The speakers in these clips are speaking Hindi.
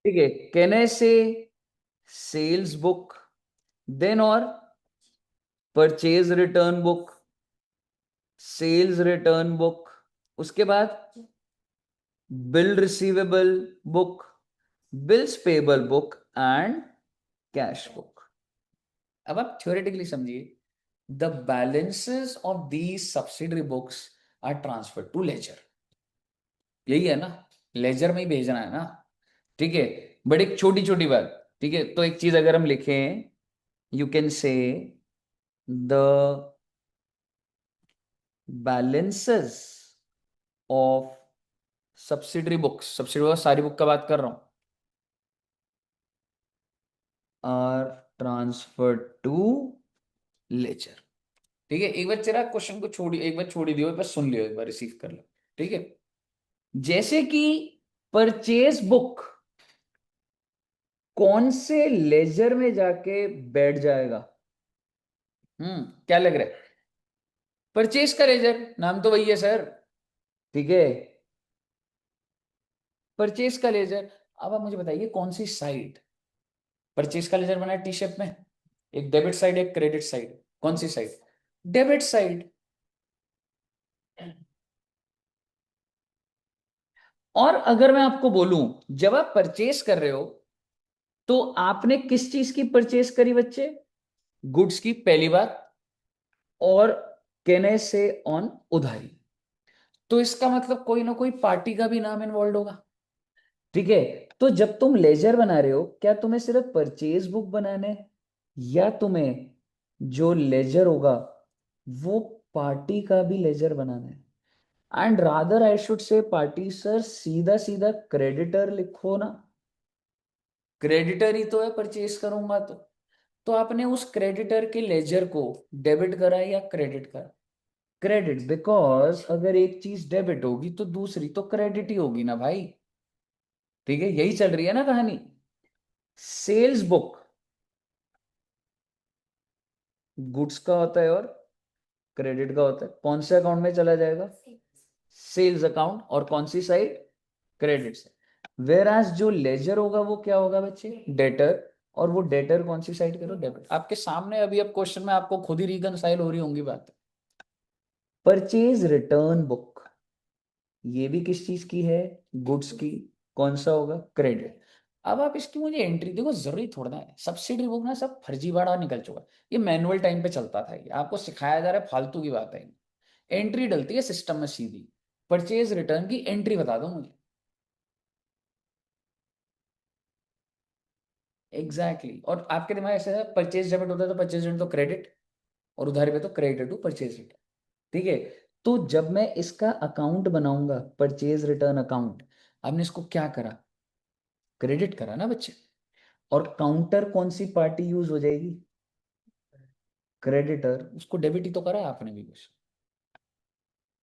ठीक है, can I say sales book, then और purchase return book, sales return book, उसके बाद bill receivable book, bills payable book and cash book. अब आप थ्योरेटिकली समझिए, the balances of these subsidiary books are transfer to ledger. यही है ना, लेजर में ही भेजना है ना। ठीक है, बट एक छोटी छोटी बात। ठीक है, तो एक चीज अगर हम लिखें, you can say the balances of subsidiary books, subsidiary books सारी बुक का बात कर रहा हूं, आर ट्रांसफर टू लेजर। ठीक है, एक बार जरा क्वेश्चन को छोड़ी, एक बार छोड़ी दियो, एक बार सुन लियो, एक बार रिसीव कर लो। ठीक है, जैसे कि परचेज बुक कौन से लेजर में जाके बैठ जाएगा? क्या लग रहा है? परचेज का लेजर, नाम तो वही है सर। ठीक है, परचेज का लेजर। अब आप मुझे बताइए कौन सी साइड परचेज का लेजर बना है टी शर्ट में? एक डेबिट साइड, एक क्रेडिट साइड। कौन सी साइड? Debit side. और अगर मैं आपको बोलूं, जब आप परचेस कर रहे हो तो आपने किस चीज की परचेस करी बच्चे? गुड्स की, पहली बात। और कहने से ऑन उधारी, तो इसका मतलब कोई ना कोई पार्टी का भी नाम इन्वॉल्व होगा। ठीक है, तो जब तुम लेजर बना रहे हो, क्या तुम्हें सिर्फ परचेज बुक बनाना है, या तुम्हें जो लेजर होगा वो पार्टी का भी लेजर बनाना है? And rather I should say party sir, सीधा सीधा क्रेडिटर लिखो ना। क्रेडिटर ही तो है, परचेज करूंगा तो आपने उस क्रेडिटर के लेजर को डेबिट करा या क्रेडिट करा? क्रेडिट, बिकॉज अगर एक चीज डेबिट होगी तो दूसरी तो क्रेडिट ही होगी ना भाई। ठीक है, यही चल रही है ना कहानी। सेल्स बुक गुड्स का होता है और क्रेडिट का होता है, कौन से अकाउंट में चला जाएगा? Sales account. और कौन सी साइड? क्रेडिट से। वेर एज जो लेजर होगा वो क्या होगा बच्चे? डेटर। और वो डेटर कौन सी साइड करो? डेबिट। आपके सामने अभी अब क्वेश्चन में आपको खुद ही रिकनसाइल हो रही होंगी बात। परचेज रिटर्न बुक, ये भी किस चीज की है? गुड्स की। कौन सा होगा? क्रेडिट। अब आप इसकी मुझे एंट्री देखो, जरूरी थोड़ा है, सब्सिडी बुक ना सब फर्जीवाड़ा निकल चुका। ये मैनुअल टाइम पे चलता था, ये आपको सिखाया जा रहा है, फालतू की बात है। एंट्री डलती है सिस्टम में सीधी। परचेज रिटर्न की एंट्री बता दो मुझे। Exactly exactly। और आपके दिमाग ऐसे है, परचेज डेबिट होता है तो परचेज रिटर्न तो क्रेडिट, और उधारी पे तो क्रेडिट टू परचेज रिटर्न। ठीक है, तो जब मैं इसका अकाउंट बनाऊंगा, परचेज रिटर्न अकाउंट, आपने इसको क्या करा? क्रेडिट करा ना बच्चे। और काउंटर कौन सी पार्टी यूज हो जाएगी? क्रेडिटर, उसको डेबिट ही तो करा है आपने भी कुछ।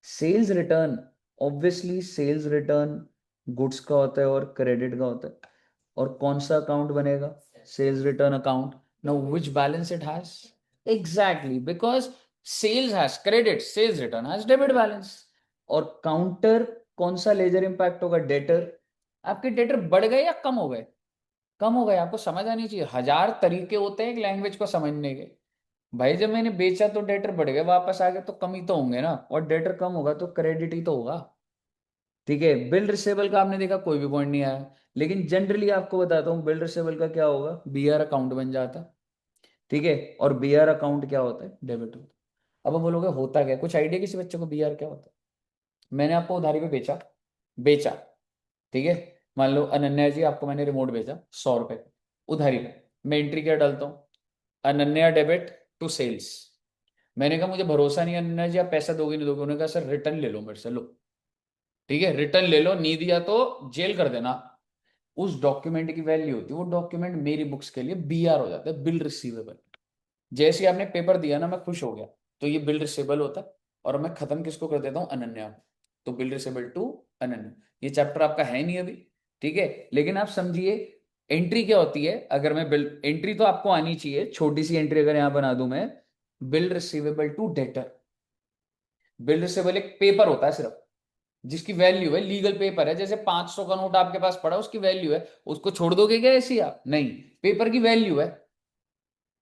Sales return, obviously sales return goods का होता है और क्रेडिट का होता है। और कौन सा अकाउंट बनेगा? Sales return account. Now which balance it has? Exactly, because sales has credit, sales return has debit balance. और काउंटर कौन सा लेजर इंपैक्ट होगा? डेटर। आपके डेटर बढ़ गए या कम हो गए? कम हो गए। आपको समझ आनी चाहिए, हजार तरीके होते हैं एक लैंग्वेज को समझने के। भाई जब मैंने बेचा तो डेटर बढ़ गए, वापस आ गए तो कम ही तो होंगे ना, और डेटर कम होगा तो क्रेडिट ही तो होगा। ठीक है, बिल रिसेबल का आपने देखा कोई भी पॉइंट नहीं आया, लेकिन जनरली आपको बताता हूँ बिल रिसेबल का क्या होगा, बीआर अकाउंट बन जाता। ठीक है, और बीआर अकाउंट क्या होता है? डेबिट होता है। अब आप बोलोगे होता क्या है? कुछ आइडिया किसी बच्चे को बीआर क्या होता है? मैंने आपको उधारी पे बेचा, बेचा। ठीक है, मान लो अनन्या जी, आपको मैंने रिमोट भेजा 100 रुपए उधारी पे। मैं एंट्री क्या डालता हूँ? Ananya debit to sales. मैंने कहा मुझे भरोसा नहीं है अनन्या जी, आप पैसा दोगे नहीं दोगे? उन्होंने कहा सर रिटर्न ले लो मेरे से, लो। ठीक है, रिटर्न ले लो, नहीं दिया तो जेल कर देना। उस डॉक्यूमेंट की वैल्यू होती है, वो डॉक्यूमेंट मेरी बुक्स के लिए बीआर हो जाता है, बिल रिसीवेबल। जैसे ही आपने पेपर दिया ना, मैं खुश हो गया, तो ये बिल रिसीवेबल होता है। और मैं खत्म किसको कर देता हूँ? अनन्या को। तो बिल रिसीवेबल टू अनन्या। ये चैप्टर आपका है नहीं अभी। ठीक है, लेकिन आप समझिए एंट्री क्या होती है। अगर मैं बिल एंट्री तो आपको आनी चाहिए, छोटी सी एंट्री अगर यहां बना दूं मैं, bill receivable to debtor. Bill receivable एक पेपर होता है सिर्फ, जिसकी वैल्यू है, लीगल पेपर है, जैसे 500 का नोट आपके पास पड़ा, उसकी वैल्यू है, उसको छोड़ दोगे क्या ऐसी आप? नहीं, पेपर की वैल्यू है।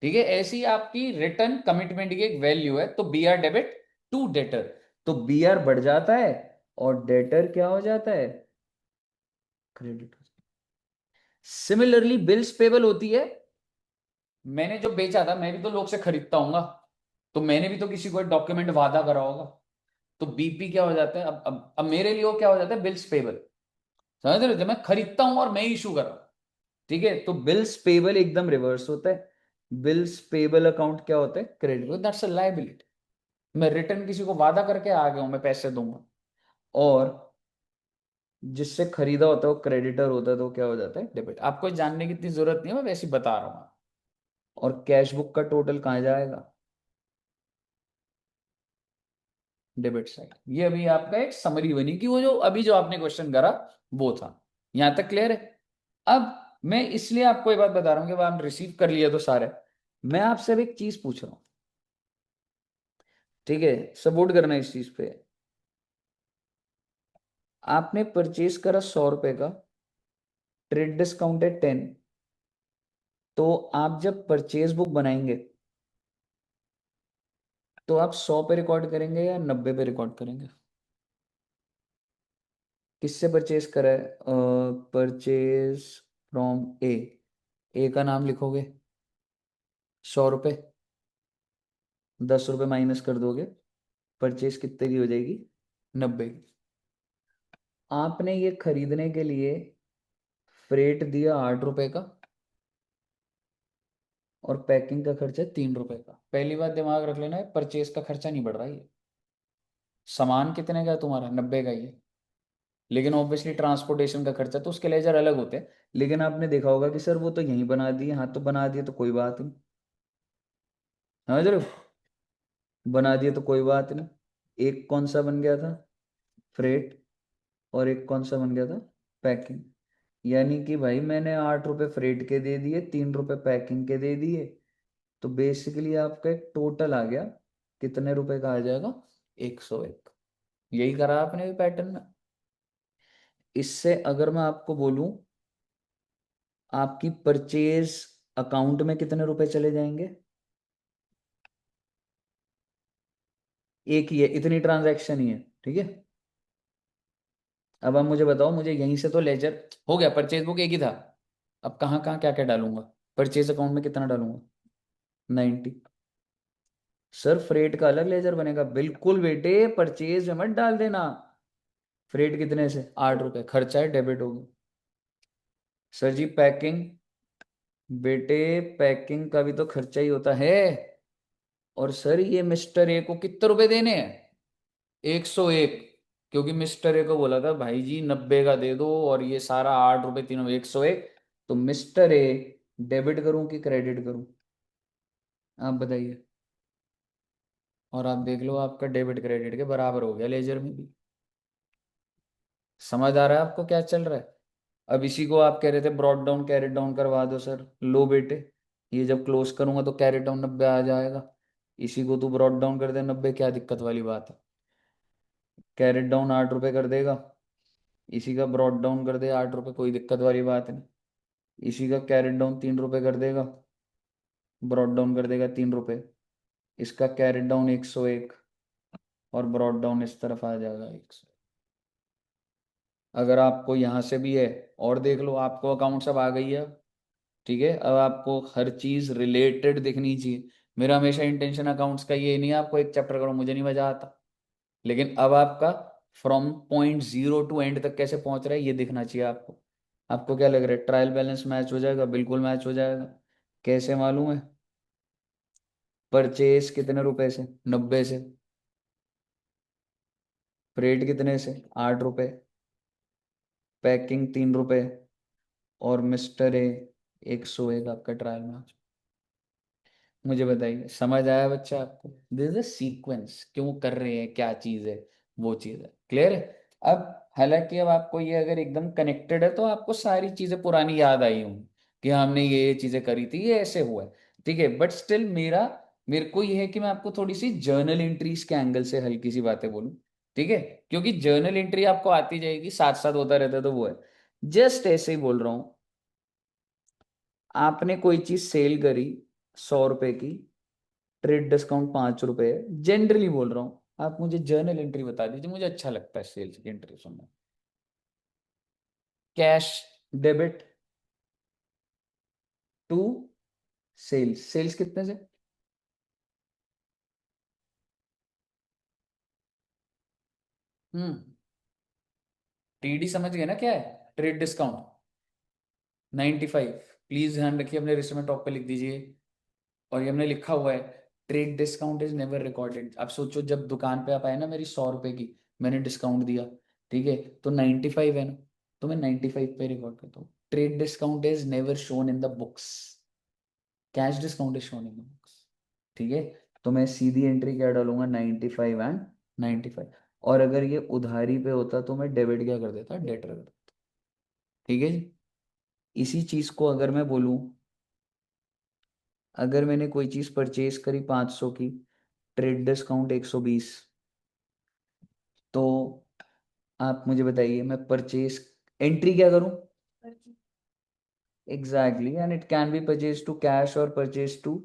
ठीक है, ऐसी आपकी रिटर्न कमिटमेंट की एक वैल्यू है, तो B R debit to debtor, तो बी आर बढ़ जाता है और डेटर क्या हो जाता है? क्रेडिट। सिमिलरली बिल्स पेबल होती है, मैंने जो बेचा था, मैं भी तो लोग से खरीदता हूँ, तो मैंने भी तो किसी को डॉक्यूमेंट वादा करा होगा, तो बीपी क्या हो जाता है? अब मेरे लिए वो क्या हो जाता है? Bills payable. समझ रहे हो? जब मैं खरीदता हूं और मैं इशू कर रहा हूं, ठीक है, तो बिल्स पेबल एकदम रिवर्स होता है। बिल्स पेबल अकाउंट क्या होता है? Credit, that's a liability. मैं रिटर्न किसी को वादा करके आ गया हूं, मैं पैसे दूंगा, और जिससे खरीदा होता है वो क्रेडिटर होता है, तो क्या हो जाता है? डेबिट। आपको जानने की इतनी जरूरत नहीं है, मैं वैसे ही बता रहा हूं। और कैश बुक का टोटल कहाँ जाएगा? Debit side. ये अभी आपका एक समरी बनी कि वो जो अभी जो आपने क्वेश्चन करा वो था। यहां तक क्लियर है? अब मैं इसलिए आपको ये बात बता रहा हूं कि आप रिसीव कर लिया तो सारे, मैं आपसे अब एक चीज पूछ रहा हूं, ठीक है, सपोर्ट करना इस चीज पे। आपने परचेज करा 100 रुपए का, ट्रेड डिस्काउंट है 10, तो आप जब परचेज बुक बनाएंगे तो आप 100 पे रिकॉर्ड करेंगे या 90 पे रिकॉर्ड करेंगे? किससे परचेज करा है? परचेज फ्रॉम ए, ए का नाम लिखोगे, 100 रुपये, 10 रुपये माइनस कर दोगे, परचेज कितने की हो जाएगी? 90 की। आपने ये खरीदने के लिए फ्रेट दिया 8 रुपए का, और पैकिंग का खर्चा 3 रुपए का। पहली बात दिमाग रख लेना है, परचेज का खर्चा नहीं बढ़ रहा है, सामान कितने का है तुम्हारा? 90 का ही है, लेकिन ऑब्वियसली ट्रांसपोर्टेशन का खर्चा तो उसके लेजर अलग होते हैं। लेकिन आपने देखा होगा कि सर वो तो यहीं बना दिए, हाँ तो बना दिए तो कोई बात नहीं, समझ रहे हो? बना दिए तो कोई बात नहीं। एक कौन सा बन गया था? फ्रेट। और एक कौन सा बन गया था? पैकिंग। यानी कि भाई मैंने 8 रुपए फ्रेट के दे दिए, 3 रुपए पैकिंग के दे दिए, तो बेसिकली आपका एक टोटल आ गया, कितने रुपए का आ जाएगा? 101। यही करा आपने भी पैटर्न में। इससे अगर मैं आपको बोलूं, आपकी परचेज अकाउंट में कितने रुपए चले जाएंगे? एक ही है, इतनी ट्रांजैक्शन ही है, ठीक है। अब आप मुझे बताओ, मुझे यहीं से तो लेजर हो गया, परचेज बुक एक ही था, अब कहाँ कहाँ क्या क्या डालूंगा? परचेज अकाउंट में कितना डालूंगा? 90। सर फ्रेट का अलग लेजर बनेगा, बिल्कुल बेटे, परचेज में मत डाल देना। फ्रेट कितने से? 8 रुपए, खर्चा है, डेबिट होगी। सर जी पैकिंग, बेटे पैकिंग का भी तो खर्चा ही होता है। और सर ये मिस्टर ए को कितने रुपए देने हैं? 101, क्योंकि मिस्टर ए को बोला था भाई जी 90 का दे दो, और ये सारा 8 रुपए तीनों 101, तो मिस्टर ए डेबिट करूं कि क्रेडिट करूं? आप बताइए। और आप देख लो, आपका डेबिट क्रेडिट के बराबर हो गया लेजर में भी। समझ आ रहा है आपको क्या चल रहा है? अब इसी को आप कह रहे थे ब्रॉड डाउन कैरेट डाउन करवा दो, सर लो बेटे, ये जब क्लोज करूंगा तो कैरेट डाउन 90 आ जाएगा, इसी को तू ब्रॉड डाउन कर दे 90, क्या दिक्कत वाली बात है? कैरेट डाउन 8 रुपए कर देगा, इसी का ब्रॉड डाउन कर दे 8 रुपए, कोई दिक्कत वाली बात नहीं। इसी का कैरेट डाउन 3 रुपए कर देगा, ब्रॉड डाउन कर देगा 3 रुपए, इसका कैरेट डाउन 101, और ब्रॉड डाउन इस तरफ आ जाएगा 100। अगर आपको यहाँ से भी है, और देख लो, आपको अकाउंट सब आ गई है अब, ठीक है, अब आपको हर चीज रिलेटेड दिखनी चाहिए। मेरा हमेशा इंटेंशन अकाउंट्स का ये नहीं है आपको एक चैप्टर करो, मुझे नहीं मजा आता, लेकिन अब आपका from point zero to end तक कैसे पहुंच रहा है ये दिखना चाहिए आपको। आपको क्या लग रहा है, ट्रायल बैलेंस मैच हो जाएगा? बिल्कुल मैच हो जाएगा। कैसे मालूम है? परचेस कितने रुपए से? 90 से। फ्रेट कितने से? 8 रुपए। पैकिंग 3 रुपए। और मिस्टर ए 101 आपका ट्रायल मैच। मुझे बताइए, समझ आया बच्चा आपको? दिस इज सीक्वेंस, क्यों कर रहे हैं, क्या चीज है, वो चीज है, क्लियर है? अब हालांकि अब आपको ये अगर एकदम कनेक्टेड है तो आपको सारी चीजें पुरानी याद आई होंगी कि हमने ये चीजें करी थी, ये ऐसे हुआ है, ठीक है, बट स्टिल मेरे को ये है कि मैं आपको थोड़ी सी जर्नल एंट्रीज के एंगल से हल्की सी बातें बोलूं, ठीक है, क्योंकि जर्नल एंट्री आपको आती जाएगी, साथ साथ होता रहता है, तो वो है। जस्ट ऐसे ही बोल रहा हूं, आपने कोई चीज सेल करी 100 रुपए की, ट्रेड डिस्काउंट 5 रुपए है, जनरली बोल रहा हूँ, आप मुझे जर्नल एंट्री बता दीजिए, मुझे अच्छा लगता है सेल्स की एंट्री सुनना। Cash debit to sales, sales कितने से? हम्म, टीडी समझ गए ना क्या है? Trade discount 95। प्लीज ध्यान रखिए, अपने रिस्यूमे टॉप पे लिख दीजिए। और ये हमने लिखा हुआ है, trade discount is never recorded. आप सोचो, जब दुकान पे आप आए ना मेरी 100 रुपए की, मैंने डिस्काउंट दिया, ठीक है, तो 95 है ना, तो मैं 95 पे रिकॉर्ड करता हूँ। Trade discount is never shown in the books, cash discount is shown in the books. ठीक है, तो मैं सीधी एंट्री क्या डालूंगा, 95 एंड 95। और अगर ये उधारी पे होता तो मैं डेबिट क्या कर देता, डेटर कर देता। ठीक है जी। इसी चीज को अगर मैं बोलूं, अगर मैंने कोई चीज परचेज करी 500 की, ट्रेड डिस्काउंट 120, तो आप मुझे बताइए मैं परचेज एंट्री क्या करूं? Exactly, and it can be purchase to cash और परचेज टू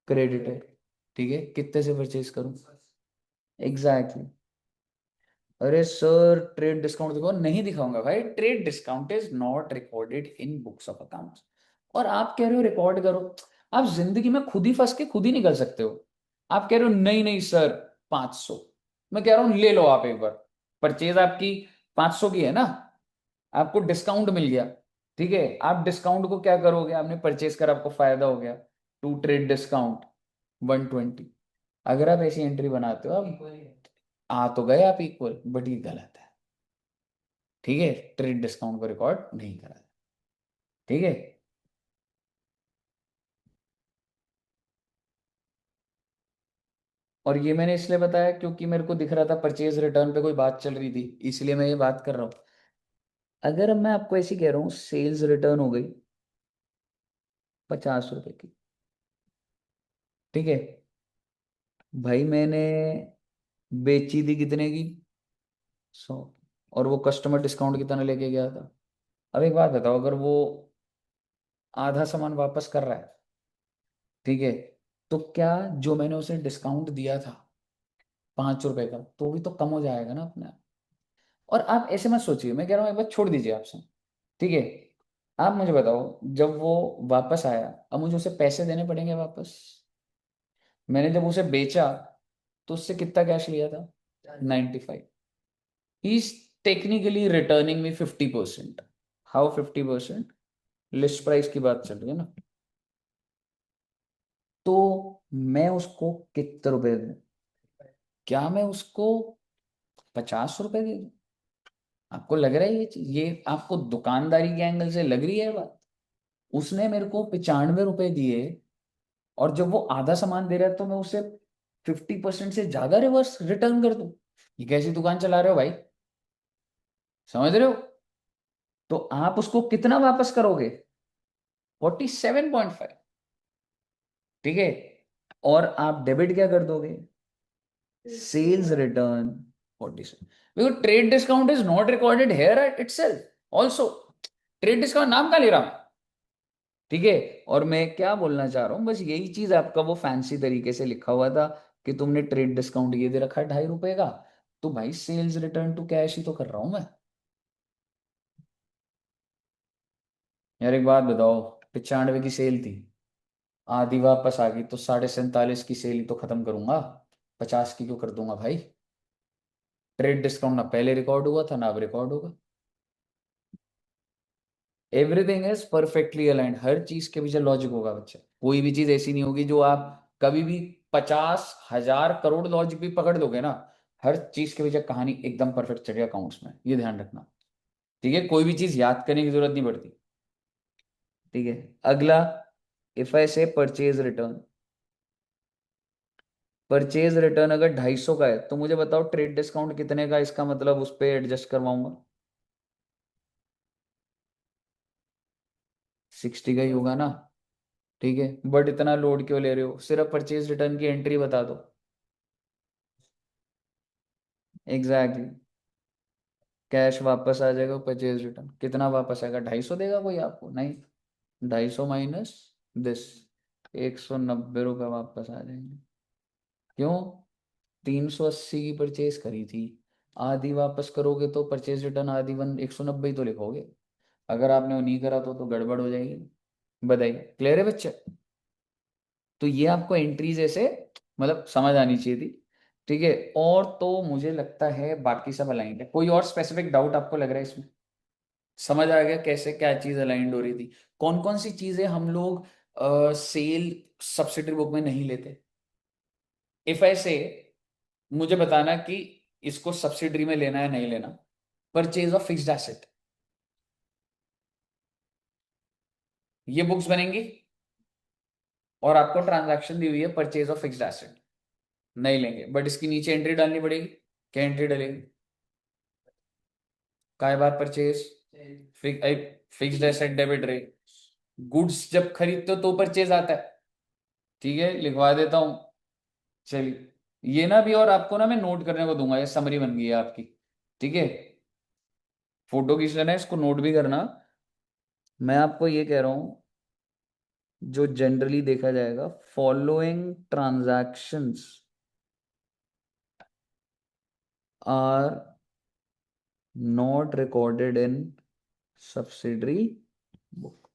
क्रेडिट। ठीक है, कितने से परचेज करूं? Exactly exactly. अरे सर ट्रेड डिस्काउंट दिखाओ, नहीं दिखाऊंगा भाई, trade discount is not recorded in books of accounts. और आप कह रहे हो रिकॉर्ड करो, आप जिंदगी में खुद ही फंस के खुद ही निकल सकते हो। आप कह रहे हो नहीं नहीं सर 500, मैं कह रहा हूं ले लो आप एक बार, परचेज आपकी 500 की है ना, आपको डिस्काउंट मिल गया, ठीक है, आप डिस्काउंट को क्या करोगे, आपने परचेज कर आपको फायदा हो गया, टू ट्रेड डिस्काउंट 120। अगर आप ऐसी एंट्री बनाते हो, आप आ तो गए आप इक्वल, बट ये गलत है। ठीक है, ट्रेड डिस्काउंट को रिकॉर्ड नहीं करा है। ठीक है, और ये मैंने इसलिए बताया क्योंकि मेरे को दिख रहा था परचेज रिटर्न पे कोई बात चल रही थी, इसलिए मैं ये बात कर रहा हूँ। अगर मैं आपको ऐसी कह रहा हूँ, सेल्स रिटर्न हो गई 50 रुपए की, ठीक है, भाई मैंने बेची थी कितने की, 100, और वो कस्टमर डिस्काउंट कितना लेके गया था। अब एक बात बताओ, अगर वो आधा सामान वापस कर रहा है, ठीक है, तो क्या जो मैंने उसे डिस्काउंट दिया था 5 रुपए का, तो भी तो कम हो जाएगा ना अपने आप। और आप ऐसे मत सोचिए, मैं कह रहा हूँ एक बार छोड़ दीजिए आपसे, ठीक है, आप मुझे बताओ, जब वो वापस आया, अब मुझे उसे पैसे देने पड़ेंगे वापस। मैंने जब उसे बेचा, तो उससे कितना कैश लिया था, 95। He is technically returning me 50%। How 50%? List price की बात चल रही है ना, तो मैं उसको कितने रुपए दूं? क्या मैं उसको 50 रुपए दे दूं? आपको लग रहा है ये आपको दुकानदारी के एंगल से लग रही है बात? उसने मेरे को 95 रुपए दिए, और जब वो आधा सामान दे रहा है तो मैं उसे 50% से ज्यादा रिवर्स रिटर्न कर दूं? ये कैसी दुकान चला रहे हो भाई? समझ रहे हो? तो आप उसको कितना वापस करोगे? 47.5। ठीक है, और आप डेबिट क्या कर दोगे? Sales return 47। Because trade discount is not recorded here at itself also. Trade discount नाम का ले रहा हूं, ठीक है। और मैं क्या बोलना चाह रहा हूँ, बस यही चीज, आपका वो फैंसी तरीके से लिखा हुआ था कि तुमने ट्रेड डिस्काउंट ये दे रखा है 2.5 रुपए का, तो भाई सेल्स रिटर्न टू कैश ही तो कर रहा हूं मैं। यार एक बात बताओ, 95 की सेल थी, आधी वापस आ गई, तो 47.5 की सेल ही तो खत्म करूंगा, 50 की क्यों कर दूंगा भाई? ट्रेड डिस्काउंट ना पहले रिकॉर्ड हुआ था, ना अब रिकॉर्ड होगा। एवरीथिंग इज परफेक्टली अलाइंड, हर चीज के पीछे लॉजिक होगा बच्चा, कोई भी चीज ऐसी नहीं होगी जो आप कभी भी 50,000 करोड़ लॉजिक भी पकड़ दोगे ना, हर चीज के पीछे कहानी एकदम परफेक्ट चलेगी अकाउंट्स में, ये ध्यान रखना। ठीक है, कोई भी चीज याद करने की जरूरत नहीं पड़ती। ठीक है, अगला, इफ आई से परचेज रिटर्न, परचेज रिटर्न अगर 250 का है, तो मुझे बताओ ट्रेड डिस्काउंट कितने का, इसका मतलब उस पर एडजस्ट करवाऊंगा, 60 का ही होगा ना। ठीक है, बट इतना लोड क्यों ले रहे हो, सिर्फ परचेज रिटर्न की एंट्री बता दो। Exactly exactly. कैश वापस आ जाएगा, परचेज रिटर्न कितना वापस आएगा, 250 देगा कोई आपको, नहीं, 250 माइनस दिस, 190 रुपये वापस आ जाएंगे। क्यों? 380 की परचेज करी थी, आधी वापस करोगे तो परचेज रिटर्न आधी 190 ही तो लिखोगे। अगर आपने वो नहीं करा तो गड़बड़ हो जाएगी। बताइए, क्लियर है बच्चे? तो ये आपको एंट्रीज ऐसे मतलब समझ आनी चाहिए थी। ठीक है, और तो मुझे लगता है बाकी सब अलाइंड है। कोई और स्पेसिफिक डाउट आपको लग रहा है इसमें? समझ आ गया कैसे क्या चीज अलाइंड हो रही थी? कौन कौन सी चीजें हम लोग सेल सब्सिडरी बुक में नहीं लेते? इफ आई से, मुझे बताना कि इसको सब्सिडरी में लेना है नहीं लेना। परचेज ऑफ फिक्स्ड एसेट, ये बुक्स बनेंगी और आपको ट्रांजैक्शन दी हुई है परचेज ऑफ फिक्स्ड एसेट, नहीं लेंगे। बट इसकी नीचे एंट्री डालनी पड़ेगी। क्या एंट्री डालेगी? काय बार परचेज, फिक्स्ड एसेट डेबिट रे। गुड्स जब खरीदते हो तो परचेज आता है। ठीक है, लिखवा देता हूं। चलिए, ये ना भी, और आपको ना मैं नोट करने को दूंगा, ये समरी बन गई है आपकी। ठीक है, फोटो खींच लेना है, इसको नोट भी करना। मैं आपको ये कह रहा हूं, जो जनरली देखा जाएगा, following transactions are not recorded in subsidiary book.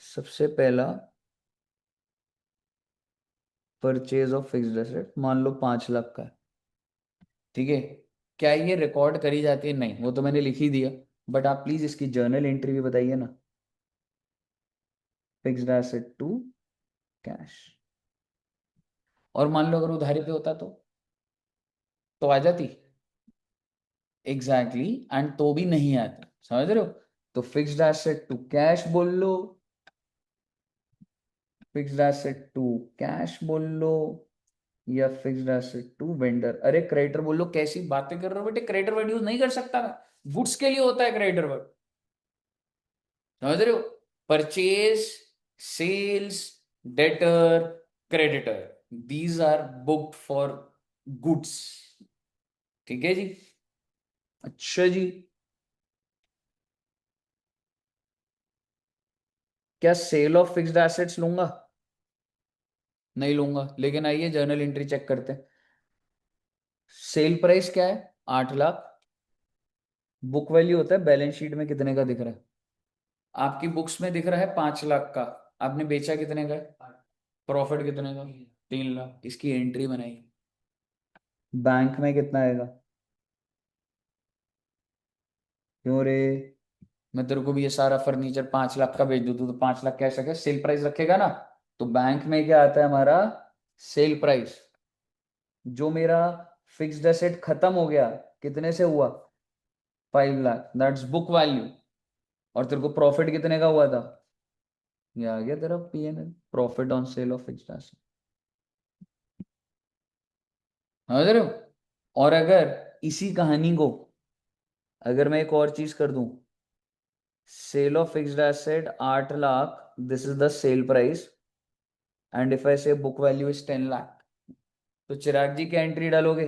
सबसे पहला, परचेज ऑफ फिक्स्ड एसेट, मान लो 5 लाख का है। ठीक है, क्या ये रिकॉर्ड करी जाती है? नहीं, वो तो मैंने लिख ही दिया। बट आप प्लीज इसकी जर्नल एंट्री भी बताइए ना, फिक्स्ड एसेट टू कैश। और मान लो अगर उधारी पे होता तो आ जाती। एग्जैक्टली exactly, एंड तो भी नहीं आती, समझ रहे हो? तो फिक्स्ड एसेट टू कैश बोल लो, फिक्स्ड एसेट टू कैश बोल लो, या फिक्स्ड एसेट टू वेंडर। अरे क्रेडिटर बोल लो, कैसी बातें कर रहे हो बेटे, क्रेडिटर वर्ड यूज नहीं कर सकता मैं। गुड्स के लिए होता है क्रेडिटर वर्ड, समझ रहे हो? Purchase, sales, debtor, creditor, these are booked for goods. ठीक है जी। अच्छा जी, क्या सेल ऑफ फिक्स्ड एसेट्स लूंगा? नहीं लूंगा, लेकिन आइए जर्नल एंट्री चेक करते हैं। सेल प्राइस क्या है? 8 लाख। बुक वैल्यू होता है बैलेंस शीट में कितने का दिख रहा है? आपकी बुक्स में दिख रहा है 5 लाख का। आपने बेचा कितने का? प्रॉफिट कितने का? 3 लाख। इसकी एंट्री बनाई। बैंक में कितना आएगा? क्यों रे? मैं तेरे को भी ये सारा फर्नीचर 5 लाख का बेच दूँ तो 5 लाख कैसे क्या सेल प्राइस रखेगा ना? तो बैंक में क्या आता है हमारा? Sale price. जो मेरा फिक्स्ड एसेट खत्म हो गया, कितने से हुआ? 5 लाख, दैट्स बुक वैल्यू। और तेरे को प्रॉफिट कितने का हुआ था? ये आ गया तेरा PNL, profit on sale of fixed asset. समझ रहे हो? और अगर इसी कहानी को, अगर मैं एक और चीज कर दूं, sale of fixed asset 8 lakh, this is the sale price, and if I say book value is 10 lakh, तो चिराग जी क्या एंट्री डालोगे?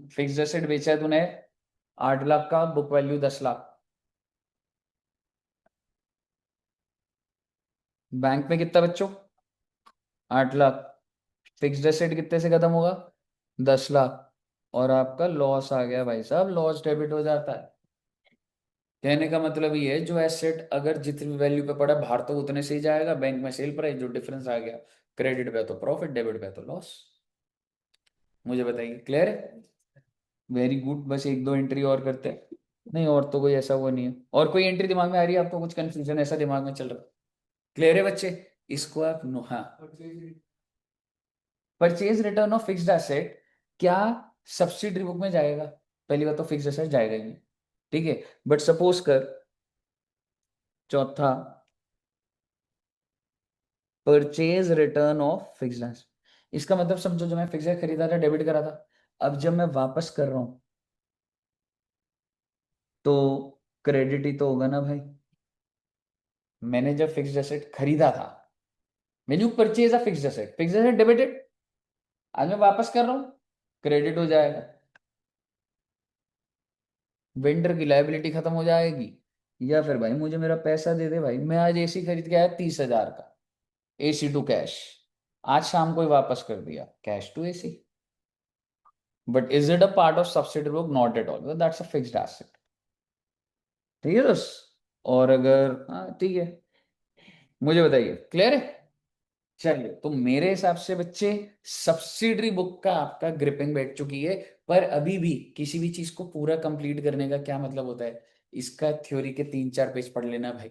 फिक्स्ड एसेट बेचा है तूने 8 लाख का, बुक वैल्यू 10 लाख। बैंक में कितना बच्चों? 8 लाख। फिक्स्ड एसेट कितने से खत्म होगा? 10 लाख। और आपका लॉस आ गया भाई साहब, लॉस डेबिट हो जाता है। कहने का मतलब ये है, जो एसेट अगर जितनी वैल्यू पे पड़ा बाहर तो उतने से ही जाएगा, बैंक में सेल प्राइस, जो डिफरेंस आ गया क्रेडिट पे तो प्रॉफिट, डेबिट पे तो लॉस। मुझे बताइए, क्लियर है? वेरी गुड, बस एक दो एंट्री और करते हैं। नहीं, और तो कोई ऐसा वो नहीं है। और कोई एंट्री दिमाग में आ रही है आपको? कुछ कंफ्यूजन ऐसा दिमाग में चल रहा है? क्लियर है बच्चे? इसको आप नो, हाँ। Purchase return of fixed asset क्या सब्सिडरी बुक में जाएगा? पहली बात तो फिक्स्ड एसेट जाएगा ही नहीं। ठीक है, बट सपोज कर, चौथा, purchase return of fixed asset, इसका मतलब समझो, जो मैं फिक्स्ड खरीदा था, डेबिट करा था, अब जब मैं वापस कर रहा हूं तो क्रेडिट ही तो होगा ना भाई। मैंने जब फिक्स्ड एसेट खरीदा था, मैंने purchase a fixed asset, fixed asset debited, आज मैं वापस कर रहा हूं, क्रेडिट हो जाएगा। वेंडर की लायबिलिटी खत्म हो जाएगी। या फिर भाई मुझे मेरा पैसा दे दे भाई, मैं आज एसी खरीद के आया 30,000 का, एसी टू कैश, आज शाम को ही वापस कर दिया, cash to AC. But is it a part of subsidy book? Not at all, that's a fixed asset. ठीक है दोस्त। और अगर हाँ ठीक है, मुझे बताइए, क्लियर है? चलिए, तो मेरे हिसाब से बच्चे सब्सिडरी बुक का आपका ग्रिपिंग बैठ चुकी है। पर अभी भी किसी भी चीज को पूरा कंप्लीट करने का क्या मतलब होता है, इसका थ्योरी के 3-4 पेज पढ़ लेना भाई।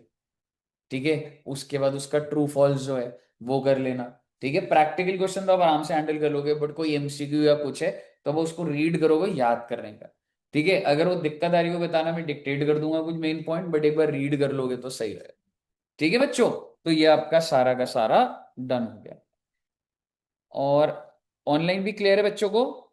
ठीक है, उसके बाद उसका ट्रू फॉल्स जो है वो कर लेना। ठीक है, प्रैक्टिकल क्वेश्चन तो आप आराम से हैंडल कर लोगे, बट कोई एमसीक्यू या कुछ है तो वो उसको रीड करोगे याद करने का। ठीक है, अगर वो दिक्कत आ रही हो बताना, मैं डिक्टेट कर दूंगा कुछ मेन पॉइंट, बट एक बार रीड कर लोगे तो सही रहेगा। ठीक है बच्चों, तो ये आपका सारा का सारा डन हो गया। और ऑनलाइन भी क्लियर है बच्चों को?